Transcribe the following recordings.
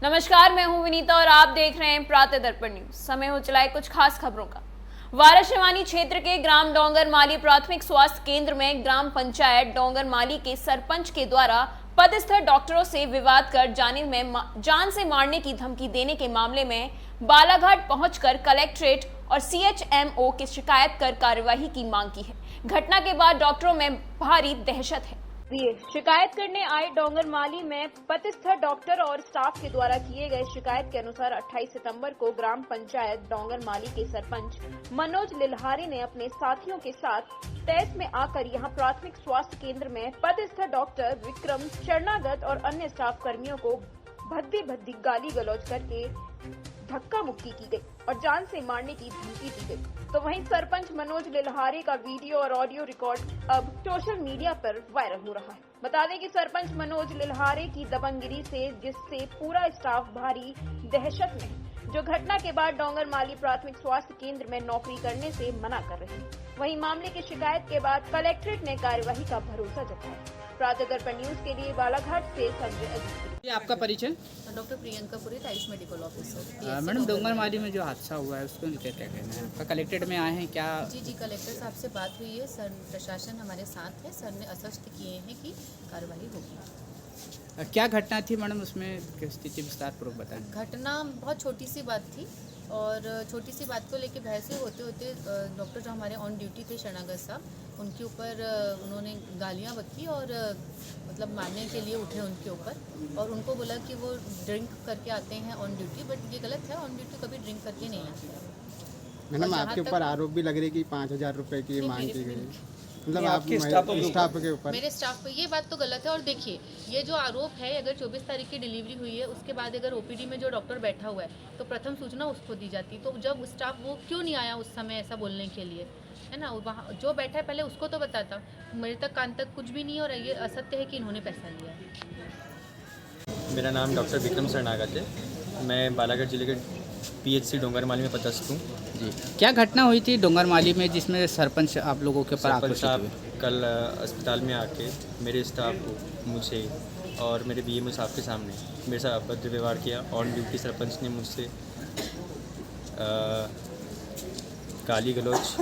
नमस्कार, मैं हूं विनीता और आप देख रहे हैं प्रातः दर्पण न्यूज। समय हो चला है कुछ खास खबरों का। वाराशिवानी क्षेत्र के ग्राम डोंगरमाली प्राथमिक स्वास्थ्य केंद्र में ग्राम पंचायत डोंगरमाली के सरपंच के द्वारा पदस्थ डॉक्टरों से विवाद कर जान से मारने की धमकी देने के मामले में बालाघाट पहुंचकर कलेक्ट्रेट और सीएचएमओ की शिकायत कर कार्यवाही की मांग की है। घटना के बाद डॉक्टरों में भारी दहशत है। शिकायत करने आए डोंगरमाली में पदस्थ डॉक्टर और स्टाफ के द्वारा किए गए शिकायत के अनुसार 28 सितंबर को ग्राम पंचायत डोंगरमाली के सरपंच मनोज लिल्हारी ने अपने साथियों के साथ तैस में आकर यहां प्राथमिक स्वास्थ्य केंद्र में पदस्थ डॉक्टर विक्रम शरणागत और अन्य स्टाफ कर्मियों को भद्दी गाली गलौज करके धक्का मुक्की की गई और जान से मारने की धमकी दी गई। तो वहीं सरपंच मनोज लिल्हारी का वीडियो और ऑडियो रिकॉर्ड अब सोशल मीडिया पर वायरल हो रहा है। बता दें कि सरपंच मनोज लिल्हारी की दबंगगिरी से जिससे पूरा स्टाफ भारी दहशत में है, जो घटना के बाद डोंगरमाली प्राथमिक स्वास्थ्य केंद्र में नौकरी करने से मना कर रहे हैं। वहीं मामले की शिकायत के बाद कलेक्ट्रेट ने कार्यवाही का भरोसा जताया। प्रातः दर्पण न्यूज के लिए बालाघाट से संजय अजीत। ये आपका परिचय? Doctor Priyanka Puri, Ayush medical officer. Madam, Dongarmali में जो हादसा हुआ है उसको क्या कहना है आपका? कलेक्ट्रेट में आए हैं क्या? जी, कलेक्टर साहब से बात हुई है। सर, प्रशासन हमारे साथ है। सर ने आश्वस्त किए हैं कि कार्रवाई होगी। क्या घटना थी मैडम, उसमें स्थिति विस्तार पूर्वक बताएं। घटना बहुत छोटी सी बात थी और छोटी सी बात को लेके बहस होते होते डॉक्टर जो हमारे ऑन ड्यूटी थे शरणागत साहब, उनके ऊपर उन्होंने गालियाँ बकी और मतलब मारने के लिए उठे उनके ऊपर और उनको बोला कि वो ड्रिंक करके आते हैं ऑन ड्यूटी, बट ये गलत है। ऑन ड्यूटी कभी ड्रिंक करके नहीं आते हैं। मैडम, आपके ऊपर आरोप भी लग रही है कि 5,000 रुपये की मांग की गई, मतलब आपके स्टाफ के ऊपर। मेरे स्टाफ पे ये बात तो गलत है। और देखिए, ये जो आरोप है, अगर 24 तारीख की डिलीवरी हुई है, उसके बाद अगर ओपीडी में जो डॉक्टर बैठा हुआ है तो प्रथम सूचना उसको दी जाती। तो जब स्टाफ वो क्यों नहीं आया उस समय ऐसा बोलने के लिए, है ना? वहाँ जो बैठा है पहले उसको तो बताता। मेरे तक कान तक कुछ भी नहीं है और ये असत्य है कि इन्होंने पैसा लिया है। मेरा नाम डॉक्टर विक्रम शरणागत है। मैं बालाघाट जिले के पीएचसी डोंगरमाली में पदस्थ हूँ। जी, क्या घटना हुई थी डोंगरमाली में जिसमें सरपंच आप लोगों के ऊपर सरपंच साहब कल अस्पताल में आके मेरे स्टाफ को, मुझे और मेरे बीएमओ साहब के सामने मेरे साथ अभद्र व्यवहार किया। ऑन ड्यूटी सरपंच ने मुझसे गाली गलौज,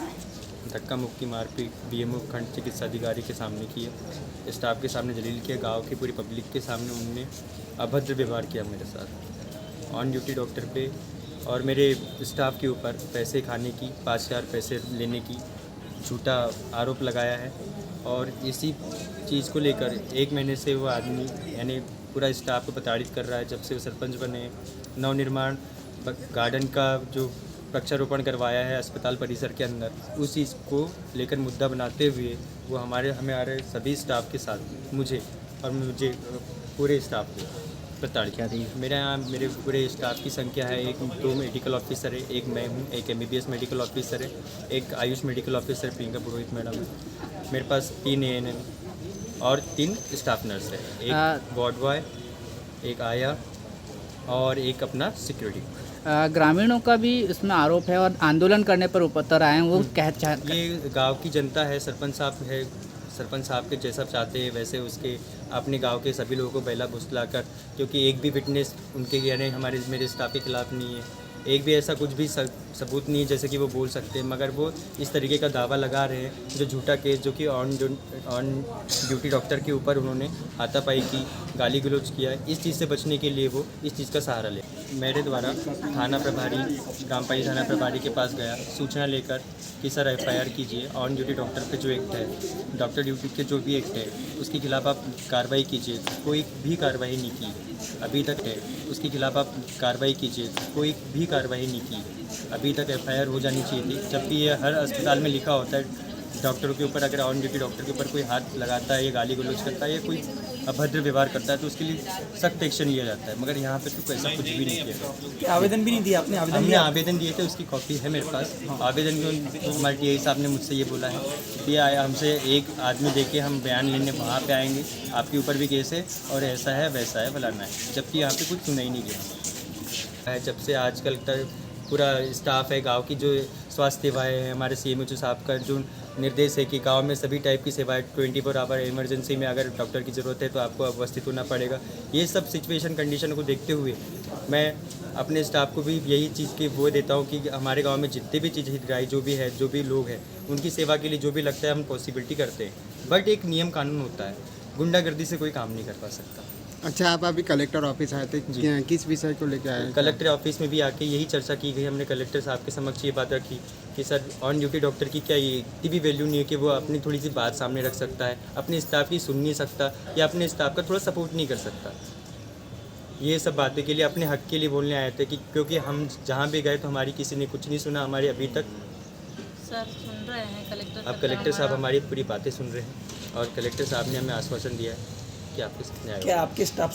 धक्का मुक्की, मारपीट बीएमओ खंड चिकित्सा अधिकारी के सामने किया, स्टाफ के सामने जलील किया, गांव की पूरी पब्लिक के सामने उन्होंने अभद्र व्यवहार किया मेरे साथ ऑन ड्यूटी डॉक्टर पे और मेरे स्टाफ के ऊपर पैसे खाने की, 5,000 पैसे लेने की झूठा आरोप लगाया है। और इसी चीज़ को लेकर 1 महीने से वो आदमी यानी पूरा स्टाफ को प्रताड़ित कर रहा है। जब से वो सरपंच बने, नवनिर्माण गार्डन का जो वृक्षारोपण करवाया है अस्पताल परिसर के अंदर, उस चीज़ को लेकर मुद्दा बनाते हुए वो हमारे सभी स्टाफ के साथ मुझे पूरे स्टाफ को प्रताड़ित किया। मेरे पूरे स्टाफ की संख्या है, 2 मेडिकल ऑफिसर है, एक मैं हूँ, एक MBBS मेडिकल ऑफिसर है, एक आयुष मेडिकल ऑफिसर प्रियंका पुरोहित मैडम है। मेरे पास 3 ANM और 3 स्टाफ नर्स है, एक वार्ड बॉय, एक आया और एक अपना सिक्योरिटी। ग्रामीणों का भी इसमें आरोप है और आंदोलन करने पर उतर आए हैं। वो ये गांव की जनता है, सरपंच साहब के जैसा चाहते हैं वैसे उसके अपने गांव के सभी लोगों को बहला फुसला कर, क्योंकि एक भी विटनेस उनके यानी मेरे स्टाफ के खिलाफ नहीं है, एक भी ऐसा कुछ भी सबूत नहीं है जैसे कि वो बोल सकते हैं, मगर वो इस तरीके का दावा लगा रहे हैं जो झूठा केस, जो कि ऑन ड्यूटी डॉक्टर के ऊपर उन्होंने हाथापाई की, गाली गलौज किया है। इस चीज़ से बचने के लिए वो इस चीज़ का सहारा ले। मेरे द्वारा थाना प्रभारी, ग्राम पंचायत थाना प्रभारी के पास गया सूचना लेकर कि सर FIR कीजिए, ऑन ड्यूटी डॉक्टर पे जो एक्ट है, डॉक्टर ड्यूटी के जो भी एक्ट है उसके खिलाफ आप कार्रवाई कीजिए। कोई भी कार्रवाई नहीं की अभी तक है, उसके खिलाफ आप कार्रवाई कीजिए। कोई भी कार्रवाई नहीं की अभी तक, FIR हो जानी चाहिए थी। जबकि ये हर अस्पताल में लिखा होता है डॉक्टरों के ऊपर, अगर ऑन ड्यूटी डॉक्टर के ऊपर कोई हाथ लगाता है या गाली गलौज करता है या कोई अभद्र व्यवहार करता है तो उसके लिए सख्त एक्शन लिया जाता है, मगर यहाँ पे तो ऐसा कुछ भी नहीं किया। आवेदन भी नहीं दिया आपने? हमने आवेदन दिए थे, उसकी कॉपी है मेरे पास। आवेदन में हमारे TI साहब ने मुझसे ये बोला है कि हमसे एक आदमी देके हम बयान लेने वहाँ पे आएंगे, आपके ऊपर भी केस है और ऐसा है वैसा है फलाना है, जबकि यहाँ पे कुछ सुनाई नहीं गया। जब से आजकल तक पूरा स्टाफ है, गांव की जो स्वास्थ्य सेवाएं हैं, हमारे CMHO साहब का जो निर्देश है कि गांव में सभी टाइप की सेवाएं 24 आवर, इमरजेंसी में अगर डॉक्टर की ज़रूरत है तो आपको उपस्थित होना पड़ेगा। ये सब सिचुएशन कंडीशन को देखते हुए मैं अपने स्टाफ को भी यही चीज़ की वो देता हूँ कि हमारे गांव में जितने भी चीज़ हितग्राही जो भी है, जो भी लोग हैं, उनकी सेवा के लिए जो भी लगता है हम पॉसिबिलिटी करते हैं। बट एक नियम कानून होता है, गुंडागर्दी से कोई काम नहीं कर पा सकता। अच्छा, आप अभी कलेक्टर ऑफिस आए थे, किस विषय को लेकर आए? कलेक्टर ऑफिस में भी आके यही चर्चा की गई। हमने कलेक्टर साहब के समक्ष ये बात रखी कि सर ऑन ड्यूटी डॉक्टर की क्या ये इतनी भी वैल्यू नहीं है कि वो अपनी थोड़ी सी बात सामने रख सकता है, अपने स्टाफ की सुन नहीं सकता या अपने स्टाफ का थोड़ा सपोर्ट नहीं कर सकता। ये सब बातें के लिए अपने हक के लिए बोलने आए थे कि क्योंकि हम जहाँ भी गए तो हमारी किसी ने कुछ नहीं सुना, हमारे अभी तक। सर सुन रहे हैं कलेक्टर। अब कलेक्टर साहब हमारी पूरी बातें सुन रहे हैं और कलेक्टर साहब ने हमें आश्वासन दिया है कि आपके साथ न्याय होगा। क्या आपके स्टाफ